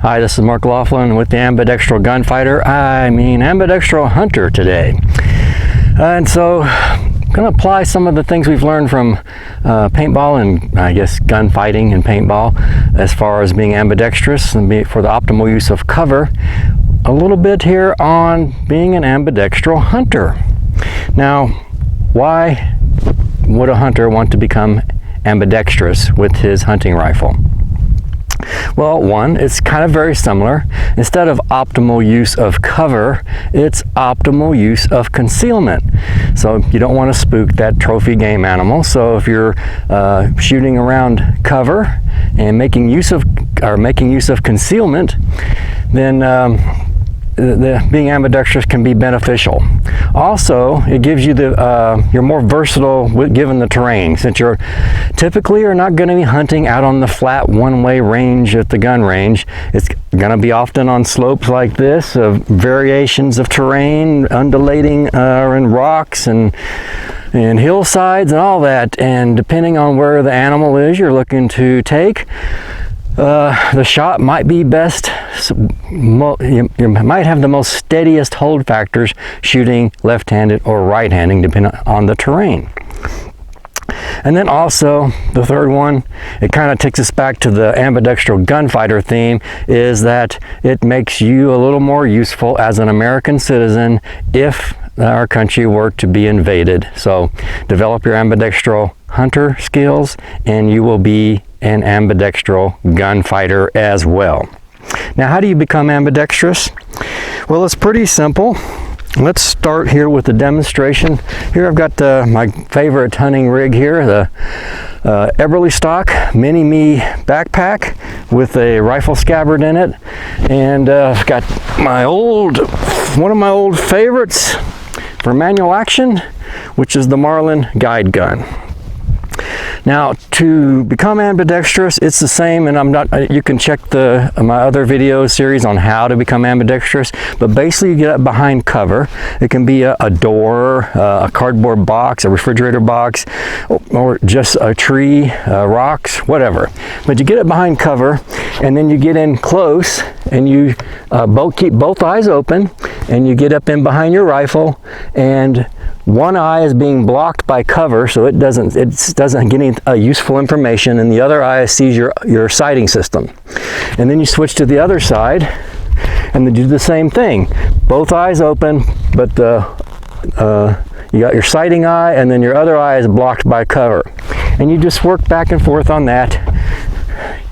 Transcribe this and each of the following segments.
Hi, this is Mark Laughlin with the Ambidextral Gunfighter. Ambidextral Hunter today. And so I'm going to apply some of the things we've learned from paintball and I guess gunfighting and paintball as far as being ambidextrous and for the optimal use of cover. A little bit here on being an ambidextral hunter. Now, why would a hunter want to become ambidextrous with his hunting rifle? Well, one, it's kind of very similar. Instead of optimal use of cover, it's optimal use of concealment. So you don't want to spook that trophy game animal. So if you're shooting around cover and making use of concealment, then being ambidextrous can be beneficial. Also, it gives you you're more versatile given the terrain, since you're typically not going to be hunting out on the flat one-way range at the gun range. It's going to be often on slopes like this, of variations of terrain, undulating and rocks and hillsides and all that. And depending on where the animal is you're looking to take, the shot might be best. You might have the most steadiest hold factors shooting left-handed or right-handed, depending on the terrain. And then also the third one, it kind of takes us back to the ambidextral gunfighter theme, is that it makes you a little more useful as an American citizen if our country were to be invaded. So develop your ambidextral hunter skills and you will be an ambidextral gunfighter as well. Now, how do you become ambidextrous? Well, it's pretty simple. Let's start here with the demonstration. Here I've got my favorite hunting rig here, the Eberly stock Mini-Me backpack with a rifle scabbard in it, and I've got one of my old favorites for manual action, which is the Marlin guide gun. Now, to become ambidextrous, it's the same, and you can check my other video series on how to become ambidextrous, but basically you get up behind cover. It can be a door, a cardboard box, a refrigerator box, or just a tree, rocks, whatever. But you get it behind cover, and then you get in close, and you keep both eyes open, and you get up in behind your rifle, and one eye is being blocked by cover, so it doesn't get any useful information, and the other eye sees your sighting system. And then you switch to the other side, and then do the same thing. Both eyes open, but you got your sighting eye, and then your other eye is blocked by cover. And you just work back and forth on that,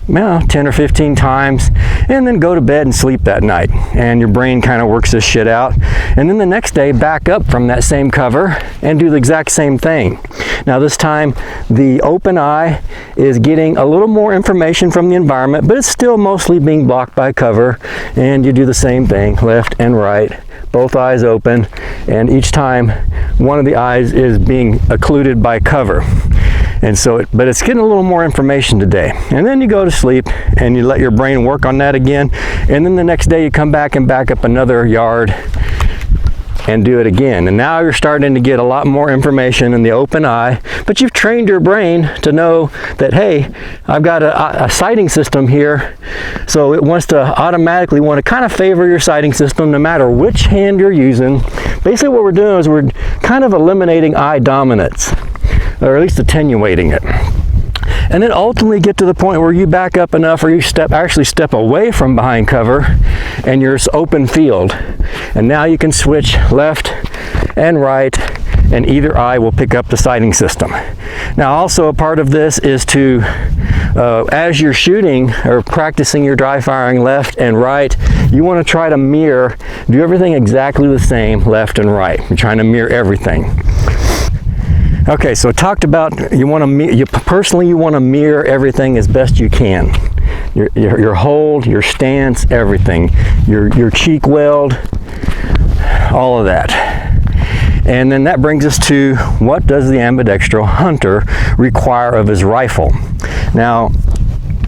10 or 15 times, and then go to bed and sleep that night. And your brain kind of works this shit out. And then the next day, back up from that same cover and do the exact same thing. Now this time, the open eye is getting a little more information from the environment, but it's still mostly being blocked by cover. And you do the same thing, left and right, both eyes open, and each time one of the eyes is being occluded by cover. And so, but it's getting a little more information today. And then you go to sleep and you let your brain work on that again. And then the next day you come back and back up another yard and do it again. And now you're starting to get a lot more information in the open eye, but you've trained your brain to know that, hey, I've got a sighting system here. So it wants to automatically want to kind of favor your sighting system no matter which hand you're using. Basically what we're doing is we're kind of eliminating eye dominance, or at least attenuating it. And then ultimately get to the point where you back up enough, or you actually step away from behind cover, and you're open field. And now you can switch left and right, and either eye will pick up the sighting system. Now also a part of this is to, as you're shooting or practicing your dry firing left and right, you want to try to do everything exactly the same left and right. You're trying to mirror everything. Okay, so talked about you want to mirror everything as best you can. Your hold, your stance, everything. Your cheek weld, all of that. And then that brings us to, what does the ambidextral hunter require of his rifle? Now,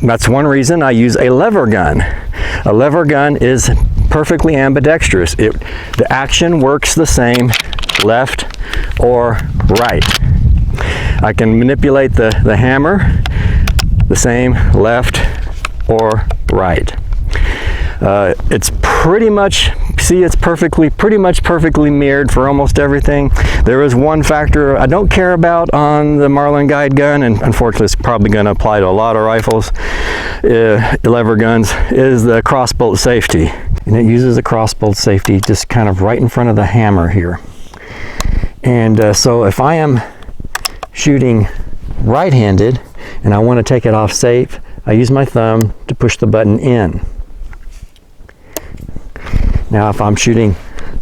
that's one reason I use a lever gun. A lever gun is perfectly ambidextrous. The action works the same left or right. I can manipulate the hammer the same left or right. It's pretty much, see, it's pretty much perfectly mirrored for almost everything. There is one factor I don't care about on the Marlin guide gun, and unfortunately it's probably going to apply to a lot of rifles, lever guns, is the crossbolt safety. And it uses a crossbolt safety just kind of right in front of the hammer here. And so if I am shooting right-handed and I want to take it off safe, I use my thumb to push the button in. Now if I'm shooting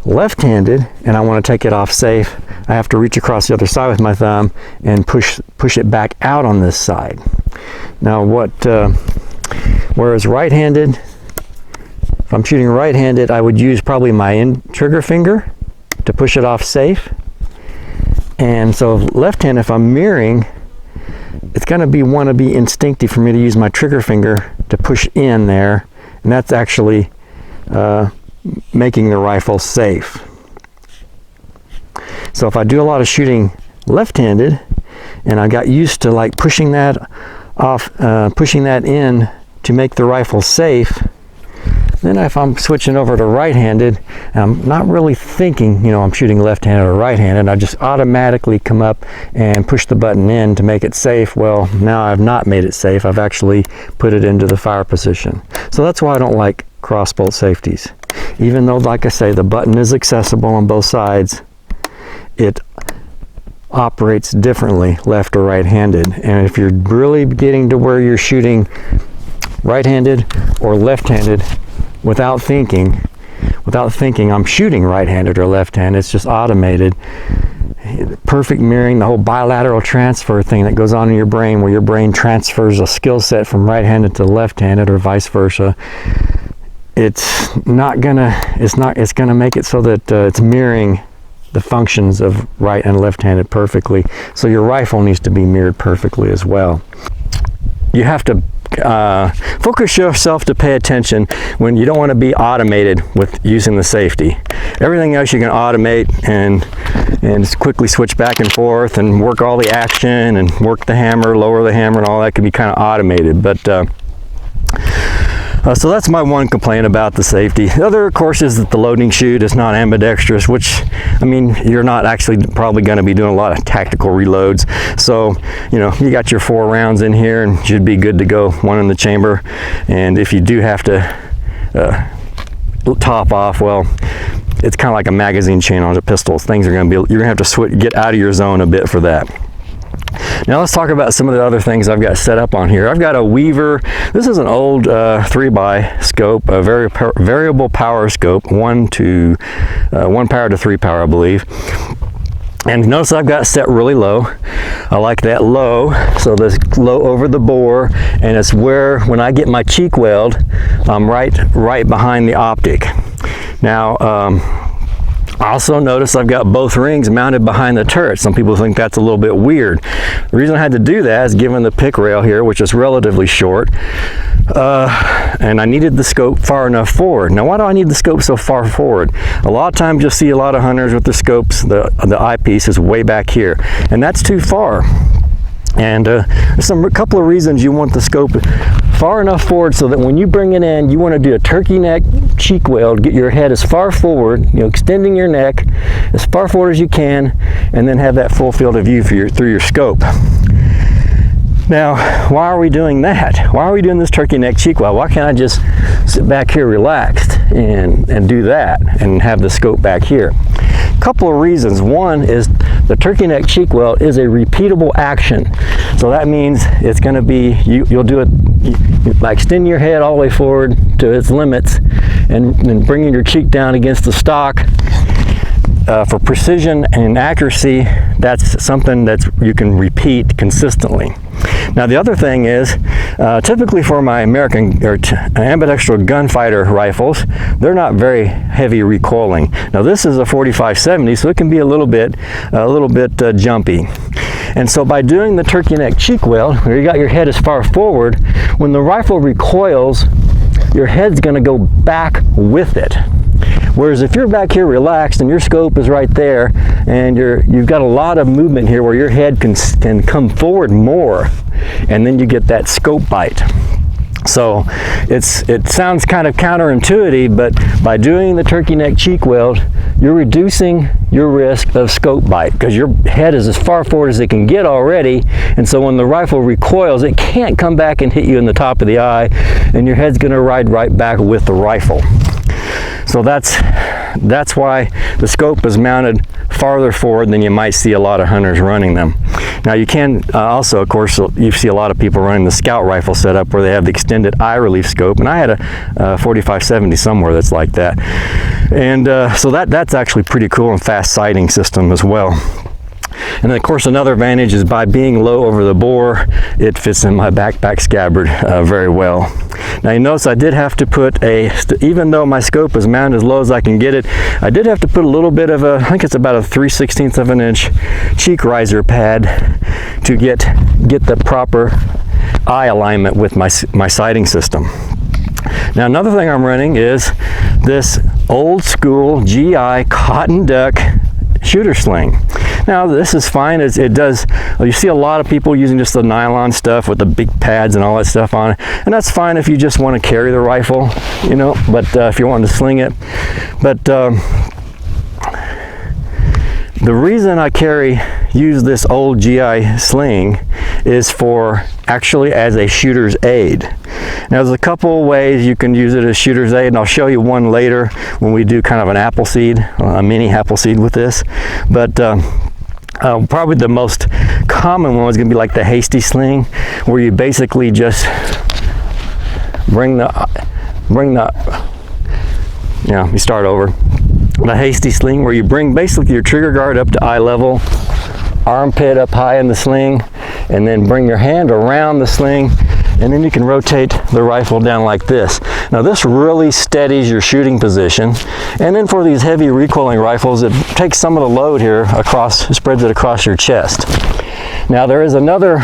left-handed and I want to take it off safe, I have to reach across the other side with my thumb and push it back out on this side. Now whereas right-handed, if I'm shooting right-handed, I would use probably my trigger finger to push it off safe. And so left-handed, if I'm mirroring, it's going to want to be instinctive for me to use my trigger finger to push in there, and that's actually making the rifle safe. So if I do a lot of shooting left-handed and I got used to like pushing that off, pushing that in to make the rifle safe, then if I'm switching over to right-handed, I'm not really thinking, you know, I'm shooting left-handed or right-handed, I just automatically come up and push the button in to make it safe. Well, now I've not made it safe, I've actually put it into the fire position. So that's why I don't like crossbolt safeties. Even though, like I say, the button is accessible on both sides, it operates differently left or right-handed. And if you're really getting to where you're shooting right-handed or left-handed without thinking I'm shooting right-handed or left-handed, it's just automated. Perfect mirroring, the whole bilateral transfer thing that goes on in your brain, where your brain transfers a skill set from right-handed to left-handed or vice versa. It's gonna make it so that it's mirroring the functions of right and left-handed perfectly. So your rifle needs to be mirrored perfectly as well. You have to focus yourself to pay attention when you don't want to be automated with using the safety. Everything else you can automate and quickly switch back and forth and work all the action and work the hammer, lower the hammer, and all that can be kind of automated. But so that's my one complaint about the safety. The other, of course, is that the loading chute is not ambidextrous, which, I mean, you're not actually probably going to be doing a lot of tactical reloads. So, you know, you got your 4 rounds in here and should be good to go, 1 in the chamber. And if you do have to top off, well, it's kind of like a magazine chain on a pistol. Things are going to be, you're going to have to get out of your zone a bit for that. Now let's talk about some of the other things I've got set up on here. I've got a Weaver. This is an old 3x scope, a variable power scope, 1 power to 3 power, I believe. And notice I've got it set really low. I like that low, so this low over the bore, and it's where, when I get my cheek weld, I'm right behind the optic. Now, also notice I've got both rings mounted behind the turret. Some people think that's a little bit weird. The reason I had to do that is given the pick rail here, which is relatively short, and I needed the scope far enough forward. Now, why do I need the scope so far forward? A lot of times you'll see a lot of hunters with the scopes, the eyepiece is way back here, and that's too far. And there's a couple of reasons you want the scope far enough forward so that when you bring it in, you want to do a turkey neck cheek weld, get your head as far forward, you know, extending your neck as far forward as you can, and then have that full field of view through your scope. Now, why are we doing that? Why are we doing this turkey neck cheek weld? Why can't I just sit back here relaxed and do that and have the scope back here? Couple of reasons. One is the turkey neck cheek weld is a repeatable action. So that means it's going to be, you'll do it by extending your head all the way forward to its limits and bringing your cheek down against the stock. For precision and accuracy, that's something that you can repeat consistently. Now the other thing is, typically for my American or ambidextral gunfighter rifles, they're not very heavy recoiling. Now this is a 45-70, so it can be a little bit jumpy. And so by doing the turkey neck cheek weld, where you got your head as far forward, when the rifle recoils, your head's going to go back with it. Whereas if you're back here relaxed and your scope is right there, and you've got a lot of movement here where your head can come forward more, and then you get that scope bite. So it sounds kind of counterintuitive, but by doing the turkey neck cheek weld, you're reducing your risk of scope bite, because your head is as far forward as it can get already, and so when the rifle recoils, it can't come back and hit you in the top of the eye, and your head's going to ride right back with the rifle. So that's why the scope is mounted farther forward than you might see a lot of hunters running them. Now you can also, of course, you see a lot of people running the scout rifle setup where they have the extended eye relief scope, and I had a 4570 somewhere that's like that. And so that's actually pretty cool and fast sighting system as well. And then, of course, another advantage is by being low over the bore, it fits in my backpack scabbard very well. Now you notice I did have to put even though my scope is mounted as low as I can get it, I did have to put a little bit of I think it's about a 3/16 of an inch cheek riser pad to get the proper eye alignment with my sighting system. Now another thing I'm running is this old school GI cotton duck shooter sling. Now this is fine, it does, you see a lot of people using just the nylon stuff with the big pads and all that stuff on it, and that's fine if you just want to carry the rifle, you know, but if you want to sling it. But the reason I use this old GI sling is for actually as a shooter's aid. Now there's a couple of ways you can use it as shooter's aid, and I'll show you one later when we do kind of an Appleseed, a mini Appleseed with this. But probably the most common one is going to be like the hasty sling, where you basically just you start over. The hasty sling, where you bring basically your trigger guard up to eye level, armpit up high in the sling, and then bring your hand around the sling, and then you can rotate the rifle down like this. Now this really steadies your shooting position, and then for these heavy recoiling rifles, it takes some of the load here spreads it across your chest. Now there is another,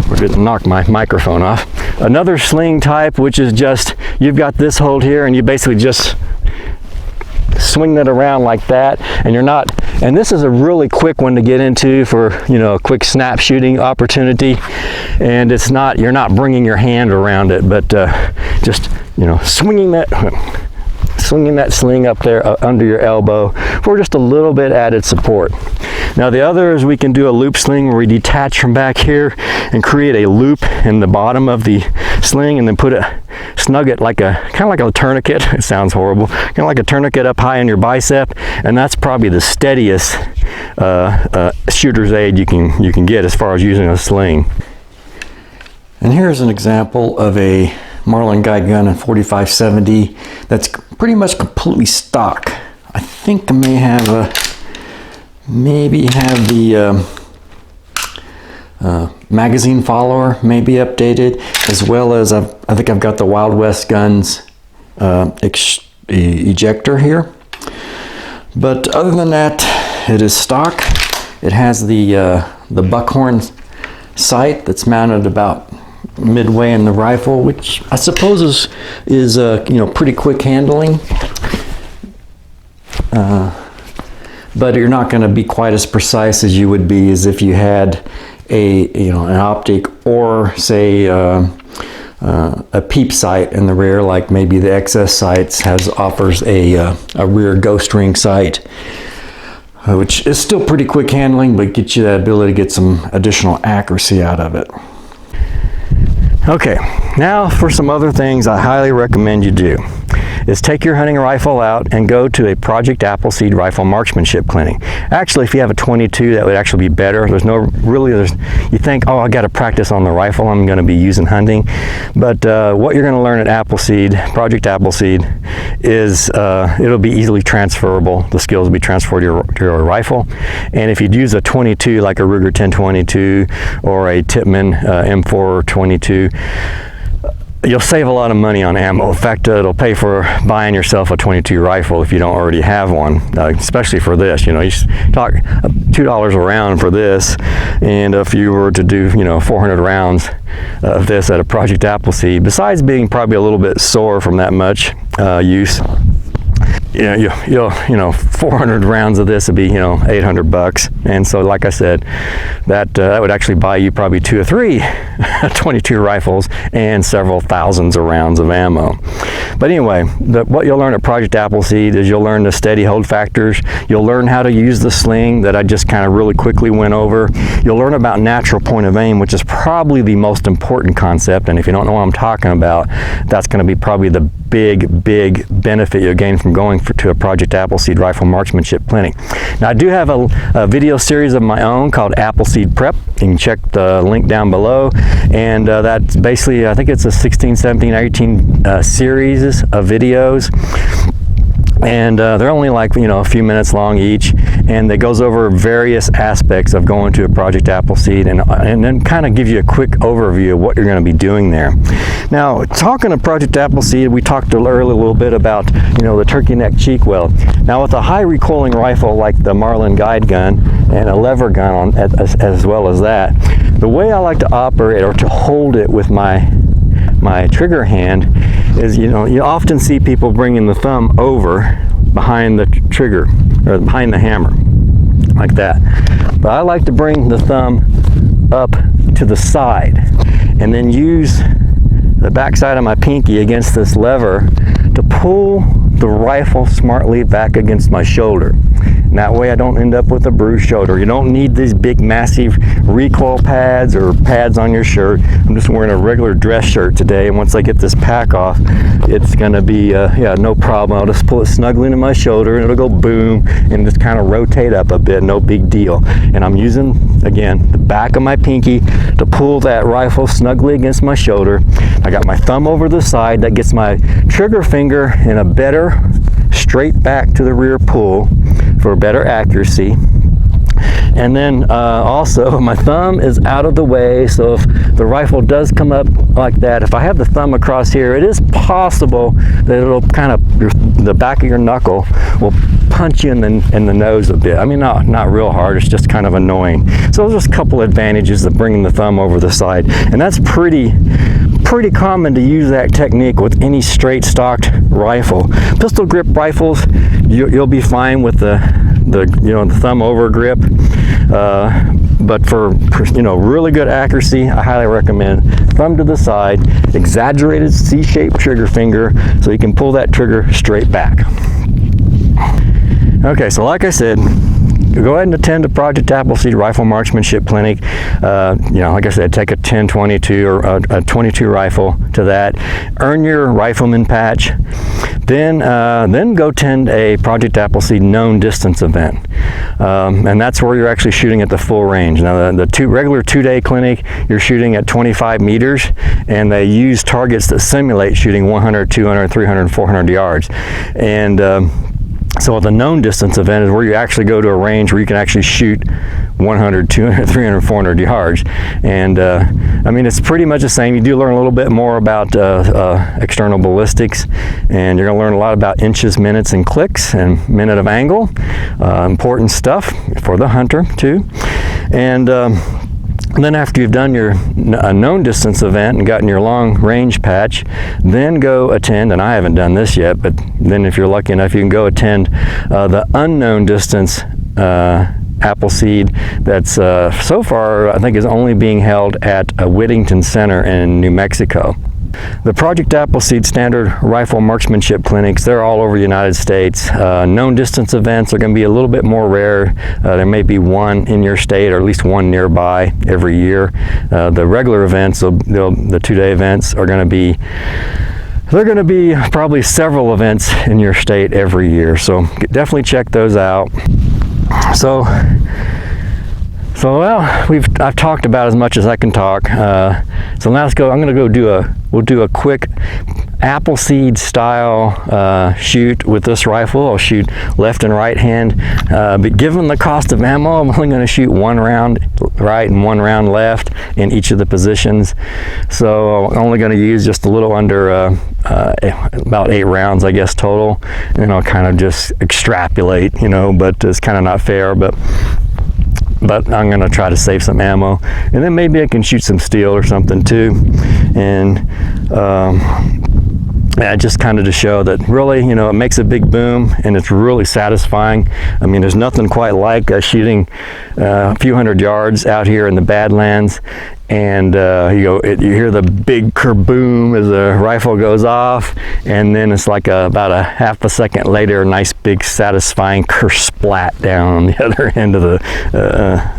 we're going to knock my microphone off, another sling type, which is just, you've got this hold here and you basically just swing that around like that, and and this is a really quick one to get into for, you know, a quick snap shooting opportunity, and you're not bringing your hand around it, but just, you know, swinging that sling up there under your elbow for just a little bit added support. Now the other is we can do a loop sling where we detach from back here and create a loop in the bottom of the sling, and then snug it kind of like a tourniquet. It sounds horrible. Kind of like a tourniquet up high in your bicep, and that's probably the steadiest shooter's aid you can get as far as using a sling. And here's an example of a Marlin guide gun in 4570 that's pretty much completely stock. I think I may have the magazine follower may be updated, as well as I think I've got the Wild West Guns ejector here. But other than that, it is stock. It has the buckhorn sight that's mounted about midway in the rifle, which I suppose is you know, pretty quick handling. But you're not going to be quite as precise as you would be as if you had an optic, or say a peep sight in the rear, like maybe the XS sights offers a rear ghost ring sight, which is still pretty quick handling, but gets you that ability to get some additional accuracy out of it. Okay, now for some other things I highly recommend you do is take your hunting rifle out and go to a Project Appleseed rifle marksmanship clinic. Actually, if you have a 22, that would actually be better. You think, oh, I got to practice on the rifle I'm going to be using hunting. But what you're going to learn at Appleseed, Project Appleseed, is it'll be easily transferable. The skills will be transferred to your rifle. And if you'd use a 22, like a Ruger 1022 or a Tippmann M4 22, you'll save a lot of money on ammo. In fact, it'll pay for buying yourself a 22 rifle if you don't already have one, especially for this. You know, you talk $2 a round for this, and if you were to do, 400 rounds of this at a Project Appleseed, besides being probably a little bit sore from that much use, you know 400 rounds of this would be $800, and so like I said, that would actually buy you probably 2 or 3 22 rifles and several thousands of rounds of ammo. But anyway, what you'll learn at Project Appleseed is you'll learn the steady hold factors. You'll learn how to use the sling that I just kind of really quickly went over. You'll learn about natural point of aim, which is probably the most important concept, and if you don't know what I'm talking about, that's going to be probably the big benefit you'll gain from going to a Project Appleseed rifle marksmanship clinic. Now I do have a video series of my own called Appleseed Prep. You can check the link down below, and that's basically, I think it's a 16, 17, 18 series of videos, and they're only like a few minutes long each, and it goes over various aspects of going to a Project Appleseed, and then kind of give you a quick overview of what you're going to be doing there. Now, talking to Project Appleseed, we talked earlier a little bit about the turkey neck cheek weld. Now, with a high recoiling rifle like the Marlin guide gun and a lever gun as well as that, the way I like to operate or to hold it with my trigger hand is, you often see people bringing the thumb over behind the trigger or behind the hammer like that, but I like to bring the thumb up to the side and then use the back side of my pinky against this lever to pull the rifle smartly back against my shoulder. And that way I don't end up with a bruised shoulder. You don't need these big massive recoil pads or pads on your shirt. I'm just wearing a regular dress shirt today, and once I get this pack off, it's gonna be no problem. I'll just pull it snugly into my shoulder and it'll go boom and just kind of rotate up a bit, no big deal. And I'm using, again, the back of my pinky to pull that rifle snugly against my shoulder. I got my thumb over the side, that gets my trigger finger in a better straight back to the rear pull for better accuracy. And then also my thumb is out of the way, so if the rifle does come up like that, if I have the thumb across here, it is possible that it'll kind of, the back of your knuckle will punch you in the nose a bit. I mean, not real hard, it's just kind of annoying. So there's just a couple advantages of bringing the thumb over the side, and that's pretty common to use that technique with any straight stocked rifle. Pistol grip rifles, you'll be fine with the thumb over grip, but for really good accuracy, I highly recommend thumb to the side, exaggerated C-shaped trigger finger, so you can pull that trigger straight back. Okay, so like I said, go ahead and attend a Project Appleseed Rifle Marksmanship Clinic. Like I said, take a 10-22 or a 22 rifle to that. Earn your rifleman patch. Then go attend a Project Appleseed known distance event. And that's where you're actually shooting at the full range. Now, the regular 2-day clinic, you're shooting at 25 meters, and they use targets that simulate shooting 100, 200, 300, 400 yards. And so the known distance event is where you actually go to a range where you can actually shoot 100, 200, 300, 400 yards. And I mean, it's pretty much the same. You do learn a little bit more about external ballistics, and you're going to learn a lot about inches, minutes, and clicks, and minute of angle. Important stuff for the hunter too. And then after you've done your known distance event and gotten your long range patch, then go attend, and I haven't done this yet, but then if you're lucky enough, you can go attend the unknown distance Appleseed that's so far I think is only being held at a Whittington Center in New Mexico. The Project Appleseed standard rifle marksmanship clinics, they're all over the United States. Known distance events are going to be a little bit more rare. There may be one in your state or at least one nearby every year. The regular events, the 2-day events, are going to be probably several events in your state every year. So definitely check those out. So well, I've talked about as much as I can talk. So now we'll do a quick Appleseed style shoot with this rifle. I'll shoot left and right hand, but given the cost of ammo, I'm only going to shoot 1 round right and 1 round left in each of the positions. So I'm only going to use just a little under about 8 rounds, I guess, total, and I'll kind of just extrapolate, but it's kind of not fair, but I'm going to try to save some ammo, and then maybe I can shoot some steel or something too. And just kind of to show that really, you know, it makes a big boom and it's really satisfying. I mean, there's nothing quite like shooting a few hundred yards out here in the Badlands, and you hear the big kerboom as the rifle goes off, and then it's like about a half a second later, a nice big satisfying kersplat down on the other end of the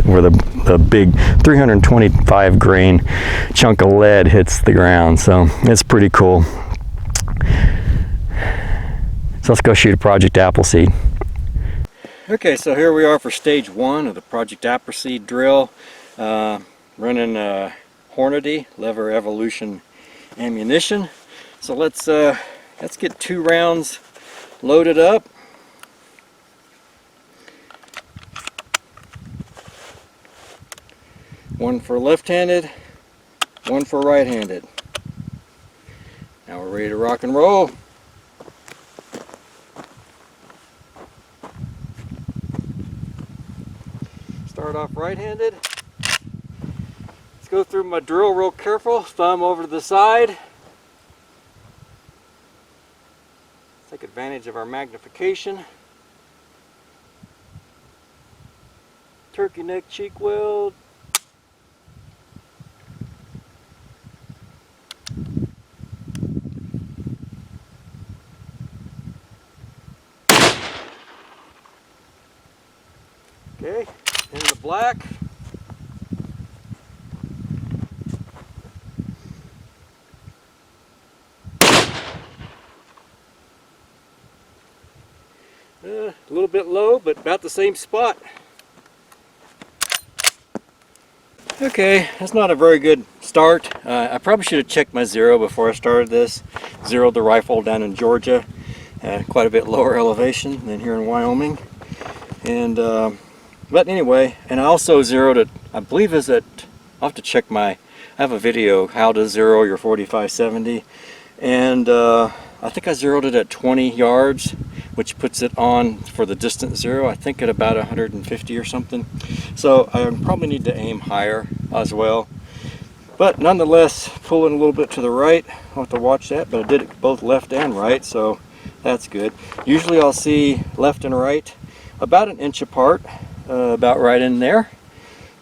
where the big 325 grain chunk of lead hits the ground. So it's pretty cool. So let's go shoot a Project Appleseed. Okay, so here we are for stage 1 of the Project Appleseed drill. Running Hornady lever evolution ammunition. So let's get 2 rounds loaded up. One for left-handed, one for right-handed. Now we're ready to rock and roll. Start off right-handed. Let's go through my drill real careful, thumb over to the side. Take advantage of our magnification. Turkey neck cheek weld. Okay, in the black. A little bit low, but about the same spot. Okay, that's not a very good start. I probably should have checked my zero before I started this. Zeroed the rifle down in Georgia, quite a bit lower elevation than here in Wyoming. And but anyway, and I also zeroed it, I believe is at, I'll have to check I have a video how to zero your 45-70, and I think I zeroed it at 20 yards, which puts it on for the distance zero, I think at about 150 or something. So I probably need to aim higher as well. But nonetheless, pulling a little bit to the right, I'll have to watch that, but I did it both left and right, so that's good. Usually I'll see left and right about an inch apart, about right in there.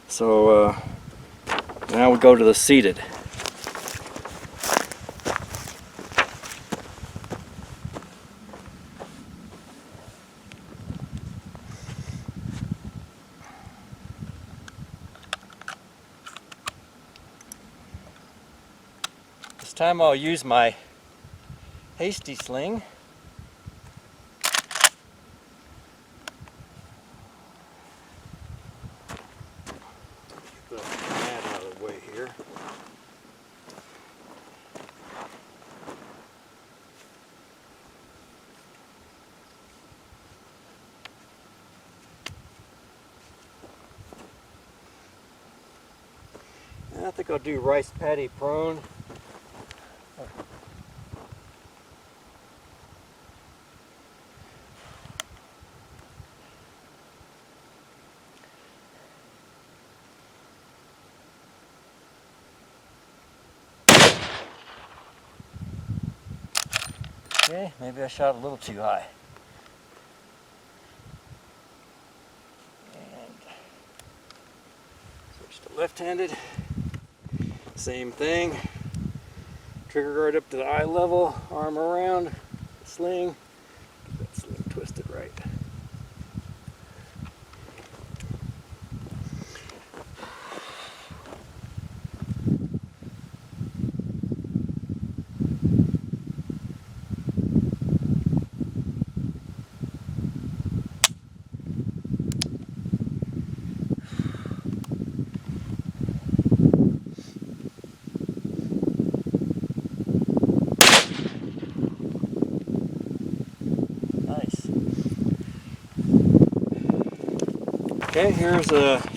So now we go to the seated. This time I'll use my hasty sling. Get the mat out of the way here. And I think I'll do rice paddy prone. Okay, maybe I shot a little too high. And switch to left-handed. Same thing. Trigger guard up to the eye level, arm around, sling. Get that sling twisted right. Okay, here's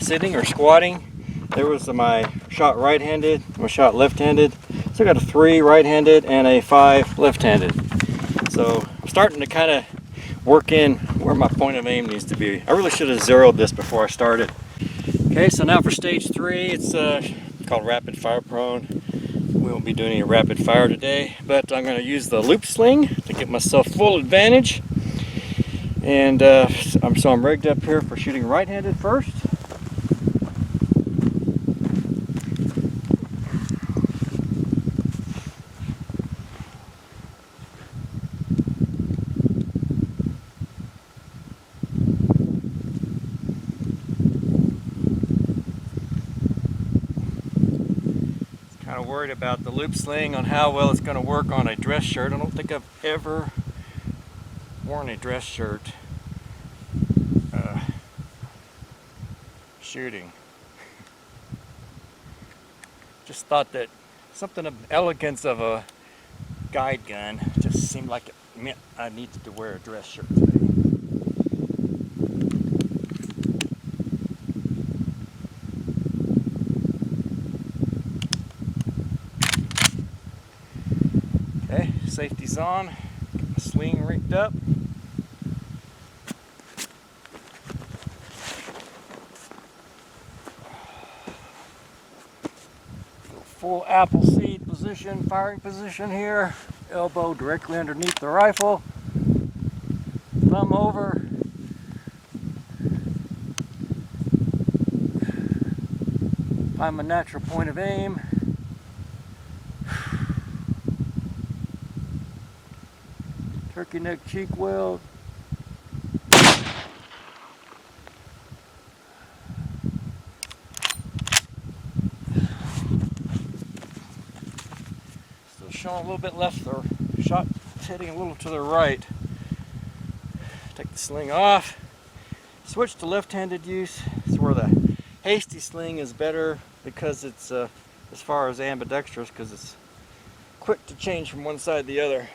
sitting or squatting. There was my shot right-handed, my shot left-handed. So I got a 3 right-handed and a 5 left-handed. So I'm starting to kind of work in where my point of aim needs to be. I really should have zeroed this before I started. Okay, so now for stage 3, it's called rapid fire prone. We won't be doing any rapid fire today, but I'm going to use the loop sling to get myself full advantage. And so I'm rigged up here for shooting right-handed first. Kind of worried about the loop sling on how well it's going to work on a dress shirt. I don't think I've ever worn a dress shirt shooting. Just thought that something of elegance of a guide gun just seemed like it meant I needed to wear a dress shirt today. Okay, safety's on, get my sling rigged up. Full Appleseed position, firing position here. Elbow directly underneath the rifle. Thumb over. Find my natural point of aim. Turkey neck cheek weld. Showing a little bit left, or shot heading a little to the right. Take the sling off. Switch to left-handed use. It's where the hasty sling is better because it's as far as ambidextrous, because it's quick to change from one side to the other.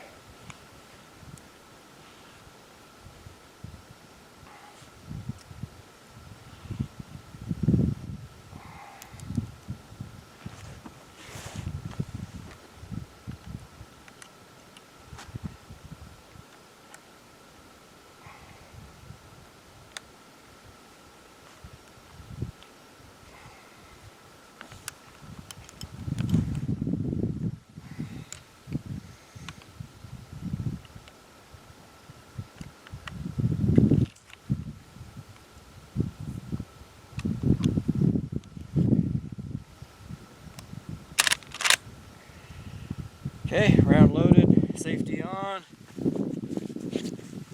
Okay, round loaded, safety on.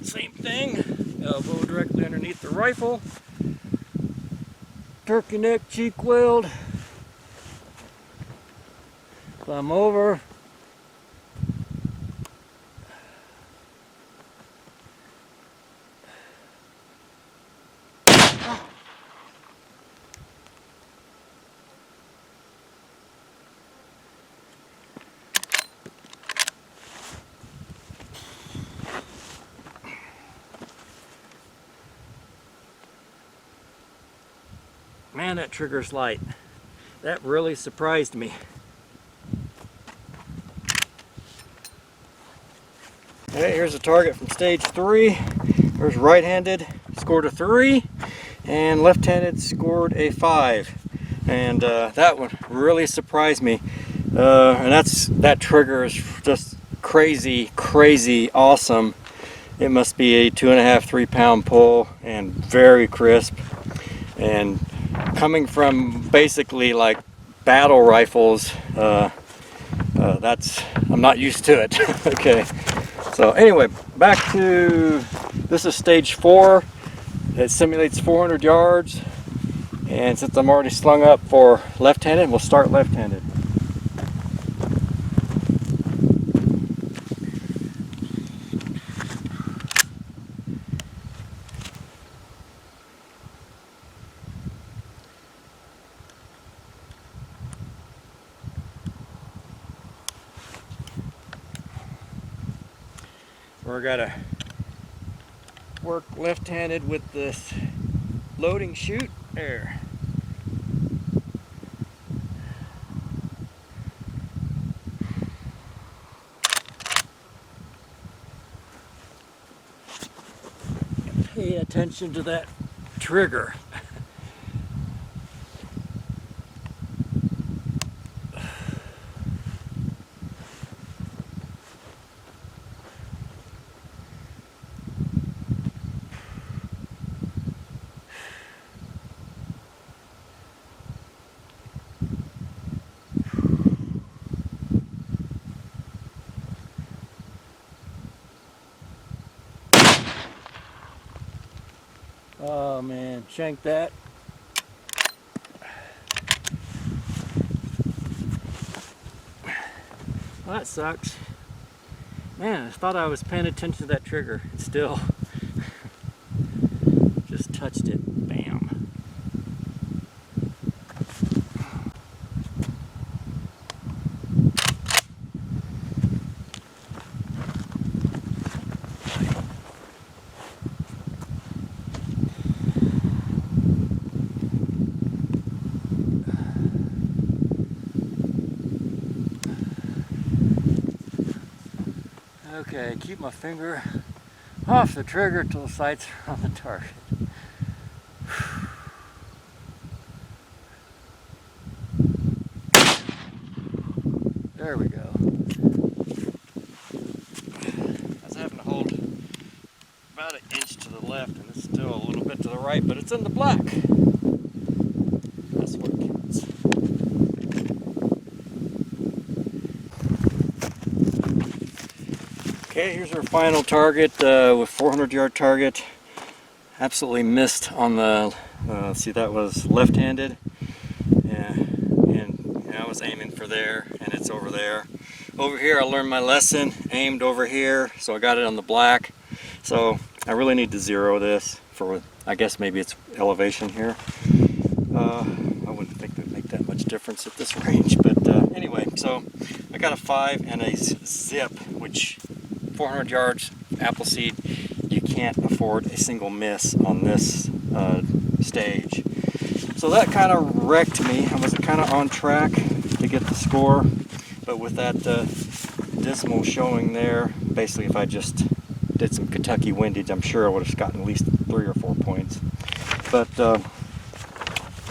Same thing, elbow directly underneath the rifle. Turkey neck cheek weld. Thumb over. Man, that trigger's light. That really surprised me. Okay, here's a target from stage 3. There's right-handed, scored a 3, and left-handed scored a 5. And that one really surprised me. And that trigger is just crazy, crazy awesome. It must be a 2.5, 3 pound pull and very crisp. And coming from basically like battle rifles, I'm not used to it. Okay, so anyway, back to, this is stage 4. It simulates 400 yards, and since I'm already slung up for left-handed, we'll start left-handed. We're gonna work left-handed with this loading chute there. Pay attention to that trigger. Oh man, shanked that. Well, that sucks. Man, I thought I was paying attention to that trigger. It's still just touched it. Bam. Okay, keep my finger off the trigger till the sights are on the target. There we go. I was having to hold about an inch to the left, and it's still a little bit to the right, but it's in the black. That's what counts. Okay, here's our final target with 400-yard target. Absolutely missed on the, see, that was left-handed. Yeah, and I was aiming for there, and it's over there. Over here I learned my lesson, aimed over here, so I got it on the black. So I really need to zero this for, I guess maybe it's elevation here. I wouldn't think that would make that much difference at this range, but anyway, so I got a 5 and a zip, which 400 yards, Appleseed, you can't afford a single miss on this stage. So that kind of wrecked me. I was kind of on track to get the score, but with that dismal showing there, basically if I just did some Kentucky windage, I'm sure I would have gotten at least 3 or 4 points. But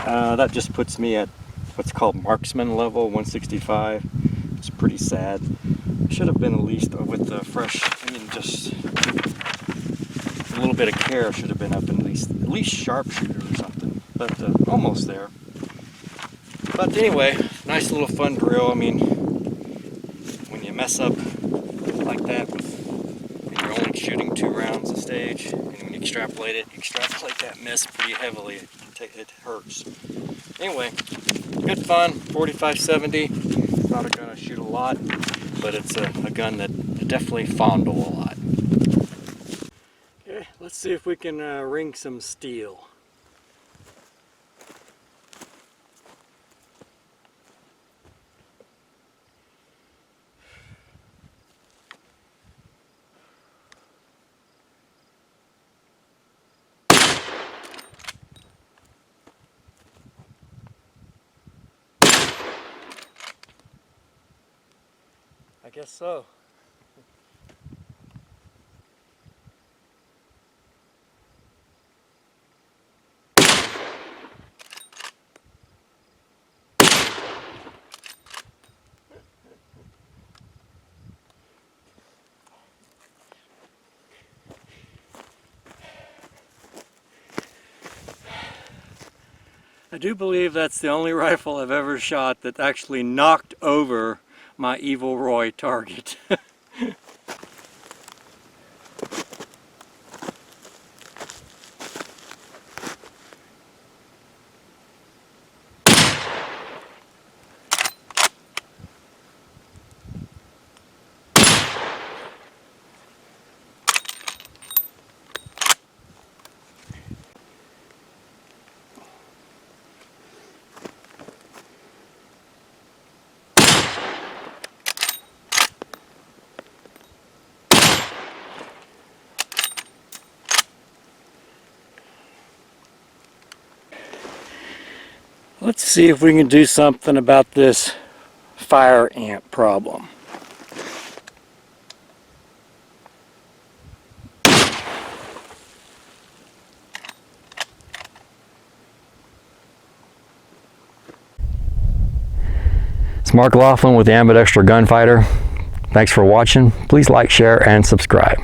that just puts me at what's called marksman level, 165. It's pretty sad. Should have been at least with the fresh, I mean, just a little bit of care, should have been up at least sharpshooter or something, but almost there. But anyway, nice little fun drill. I mean, when you mess up like that, and you're only shooting 2 rounds a stage, and when you extrapolate that miss pretty heavily, it hurts. Anyway, good fun, 45-70. Not a gun I shoot a lot, but it's a gun that I definitely fondle a lot. Okay, let's see if we can ring some steel. I guess so. I do believe that's the only rifle I've ever shot that actually knocked over my Evil Roy target. Let's see if we can do something about this fire ant problem. It's Mark Laughlin with the Ambidextral Gunfighter. Thanks for watching. Please like, share, and subscribe.